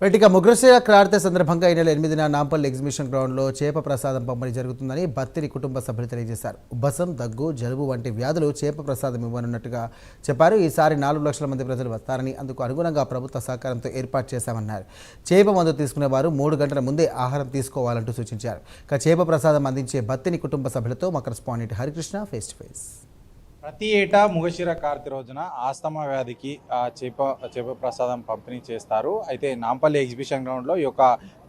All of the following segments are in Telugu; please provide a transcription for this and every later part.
ఇక ముగ్గురుశిర క్రాంతి సందర్భంగా ఈ నెల 8న నాంపల్లి ఎగ్జిబిషన్ గ్రౌండ్లో చేప ప్రసాదం పంపిణీ జరుగుతుందని బత్తిని కుటుంబ సభ్యులు తెలియజేశారు. ఉబ్బసం, దగ్గు, జలుబు వంటి వ్యాధులు చేప ప్రసాదం ఇవ్వనున్నట్టుగా చెప్పారు. ఈసారి 4 లక్షల మంది ప్రజలు వస్తారని, అందుకు అనుగుణంగా ప్రభుత్వ సహకారంతో ఏర్పాటు చేశామన్నారు. చేప మందు తీసుకునే వారు 3 గంటల ముందే ఆహారం తీసుకోవాలంటూ సూచించారు. ఇక చేప ప్రసాదం అందించే బత్తిని కుటుంబ సభ్యులతో మా correspondent Harikrishna face to face. ప్రతి ఏటా ముగశిర కార్తి రోజున ఆస్తమా వ్యాధికి చేప ప్రసాదం పంపిణీ చేస్తారు. అయితే నాంపల్లి ఎగ్జిబిషన్ గ్రౌండ్లో ఈ యొక్క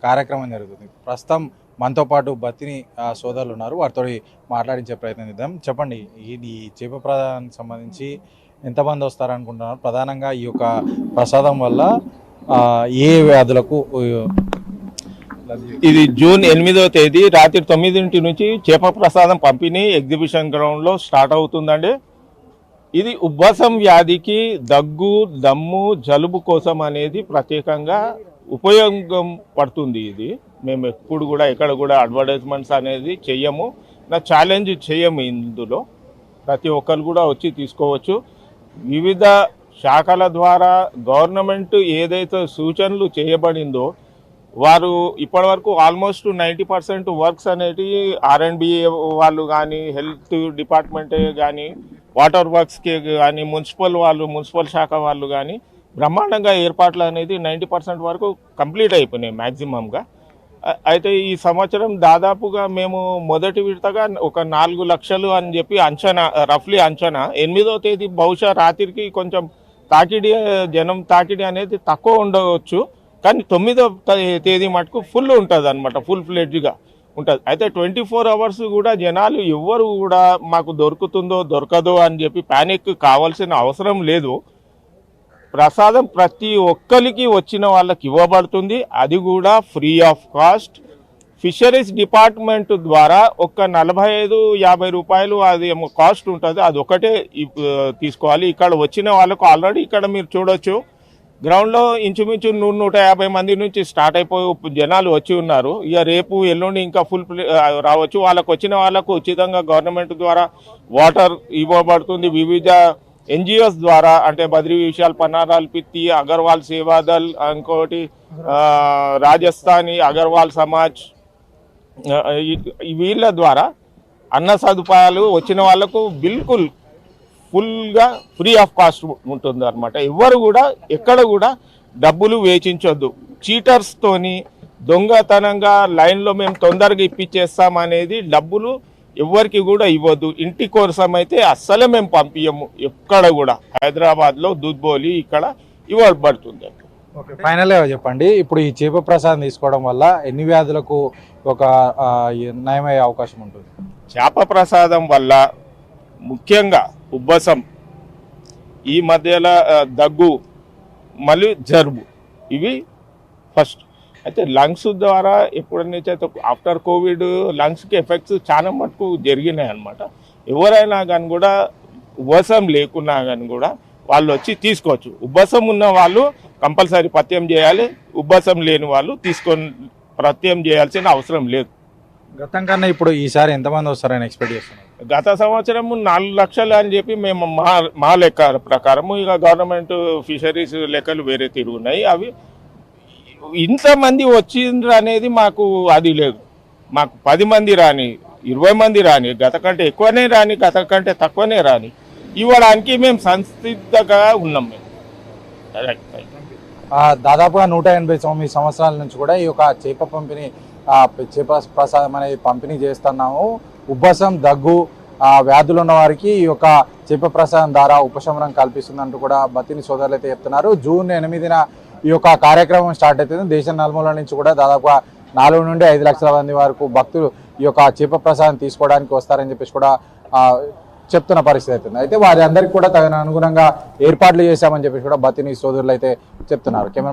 కార్యక్రమం జరుగుతుంది. ప్రస్తుతం మనతో పాటు బత్తిని సోదరులు ఉన్నారు, వారితో మాట్లాడించే ప్రయత్నం చేద్దాం. చెప్పండి, ఈ చేప ప్రసాదానికి సంబంధించి ఎంతమంది వస్తారనుకుంటున్నారు? ప్రధానంగా ఈ యొక్క ప్రసాదం వల్ల ఏ వ్యాధులకు? ఇది జూన్ 8వ తేదీ రాత్రి 9 నుంచి చేప ప్రసాదం పంపిణీ ఎగ్జిబిషన్ గ్రౌండ్లో స్టార్ట్ అవుతుందండి. ఇది ఉబ్బసం వ్యాధికి, దగ్గు, దమ్ము, జలుబు కోసం అనేది ప్రత్యేకంగా ఉపయోగం పడుతుంది. ఇది మేము ఎప్పుడు కూడా ఎక్కడ కూడా అడ్వర్టైజ్మెంట్స్ అనేది చెయ్యము, నా ఛాలెంజ్ చేయము. ఇందులో ప్రతి ఒక్కరు కూడా వచ్చి తీసుకోవచ్చు. వివిధ శాఖల ద్వారా గవర్నమెంట్ ఏదైతే సూచనలు చేయబడిందో వారు ఇప్పటివరకు ఆల్మోస్ట్ 90% వర్క్స్ అనేవి R&B వాళ్ళు కానీ, హెల్త్ డిపార్ట్మెంటే కానీ, వాటర్ వర్క్స్కి కానీ, మున్సిపల్ శాఖ వాళ్ళు కానీ బ్రహ్మాండంగా ఏర్పాట్లు అనేది 90% వరకు కంప్లీట్ అయిపోయినాయి మ్యాక్సిమంగా. అయితే ఈ సంవత్సరం దాదాపుగా మేము మొదటి విడతగా ఒక 4 లక్షలు అని చెప్పి రఫ్లీ అంచనా. 8వ తేదీ బహుశా రాత్రికి కొంచెం జనం తాకిడి అనేది తక్కువ ఉండవచ్చు, కానీ 9వ తేదీ మటుకు ఫుల్ ఉంటుంది అనమాట, ఫుల్ ఫ్లెడ్జ్గా ఉంటుంది. అయితే 24 అవర్స్ కూడా జనాలు ఎవ్వరు కూడా మాకు దొరుకుతుందో దొరకదో అని చెప్పి ప్యానిక్ కావాల్సిన అవసరం లేదు. ప్రసాదం ప్రతి ఒక్కరికి వచ్చిన వాళ్ళకి ఇవ్వబడుతుంది, అది కూడా free of cost. Fisheries department ద్వారా ఒక 45-50 రూపాయలు అది కాస్ట్ ఉంటుంది, అది ఒకటే తీసుకోవాలి. ఇక్కడ వచ్చిన వాళ్ళకు ఆల్రెడీ ఇక్కడ మీరు చూడొచ్చు గ్రౌండ్లో ఇంచుమించు 100-150 మంది నుంచి స్టార్ట్ అయిపోయి జనాలు వచ్చి ఉన్నారు. ఇక రేపు ఎల్లుండి ఇంకా ఫుల్ రావచ్చు. వాళ్ళకు వచ్చిన వాళ్ళకు ఉచితంగా గవర్నమెంట్ ద్వారా వాటర్ ఇవ్వబడుతుంది. వివిధ NGOs ద్వారా, అంటే బద్రీ విశాల్, పన్నారాల్ పిత్తి, అగర్వాల్ సేవాదల్, ఇంకోటి రాజస్థానీ అగర్వాల్ సమాజ్, వీళ్ళ ద్వారా అన్న సదుపాయాలు వచ్చిన వాళ్ళకు బిల్కుల్ ఫుల్గా ఫ్రీ ఆఫ్ కాస్ట్ ఉంటుంది అనమాట. ఎవరు కూడా ఎక్కడ కూడా డబ్బులు వేచించొద్దు. చీటర్స్తోని దొంగతనంగా లైన్లో మేము తొందరగా ఇప్పించేస్తామనేది డబ్బులు ఎవరికి కూడా ఇవ్వద్దు. ఇంటి కోసం అయితే అస్సలే మేము పంపించము. ఎక్కడ కూడా హైదరాబాద్లో దుద్బోలి ఇక్కడ ఇవ్వబడుతుంది. ఫైనల్గా చెప్పండి, ఇప్పుడు ఈ చేప ప్రసాదం తీసుకోవడం వల్ల ఎన్ని వ్యాధులకు ఒక నయమయ్యే అవకాశం ఉంటుంది? చేప ప్రసాదం వల్ల ముఖ్యంగా ఉబ్బసం, ఈ మధ్యలో దగ్గు, మళ్ళీ జలుబు, ఇవి ఫస్ట్. అయితే లంగ్స్ ద్వారా ఎప్పుడైతే ఆఫ్టర్ కోవిడ్ లంగ్స్కి ఎఫెక్ట్స్ చాలా మటుకు జరిగినాయి అనమాట. ఎవరైనా కానీ కూడా ఉబ్బసం లేకున్నా కానీ కూడా వాళ్ళు వచ్చి తీసుకోవచ్చు. ఉబ్బసం ఉన్న వాళ్ళు కంపల్సరీ పథ్యం చేయాలి, ఉబ్బసం లేని వాళ్ళు పథ్యం చేయాల్సిన అవసరం లేదు. గతం కన్నా ఇప్పుడు ఈసారి ఎంతమంది వస్తారని ఎక్స్పెక్ట్ చేస్తున్నారు? గత సంవత్సరం 4 లక్షలు అని చెప్పి మేము మా లెక్క ప్రకారము, ఇక గవర్నమెంట్ ఫిషరీస్ లెక్కలు వేరే తిరుగున్నాయి. అవి ఇంతమంది వచ్చిండ్రు అనేది మాకు అది లేదు. మాకు 10 మంది రాని, 20 మంది రాని, గత కంటే ఎక్కువనే రాని, గత కంటే తక్కువనే రాని, ఇవ్వడానికి మేము సంసిద్ధంగా ఉన్నాం. మేము దాదాపుగా 189 సంవత్సరాల నుంచి కూడా ఈ యొక్క చేప ప్రసాదం అనేది పంపిణీ చేస్తున్నాము. ఉబ్బసం, దగ్గు వ్యాధులు ఉన్న వారికి ఈ యొక్క చేప ప్రసాదం ద్వారా ఉపశమనం కల్పిస్తుందంటూ కూడా బత్తిని సోదరులు అయితే చెప్తున్నారు. జూన్ 8న ఈ యొక్క కార్యక్రమం స్టార్ట్ అవుతుంది. దేశం నలుమూల నుంచి కూడా దాదాపుగా 4 నుండి 5 లక్షల మంది వరకు భక్తులు ఈ యొక్క చేప ప్రసాదం తీసుకోవడానికి వస్తారని చెప్పేసి కూడా చెప్తున్న పరిస్థితి అవుతుంది. అయితే వారి అందరికీ కూడా తగిన అనుగుణంగా ఏర్పాట్లు చేశామని చెప్పేసి కూడా బత్తిని సోదరులు అయితే చెప్తున్నారు. కెమెరా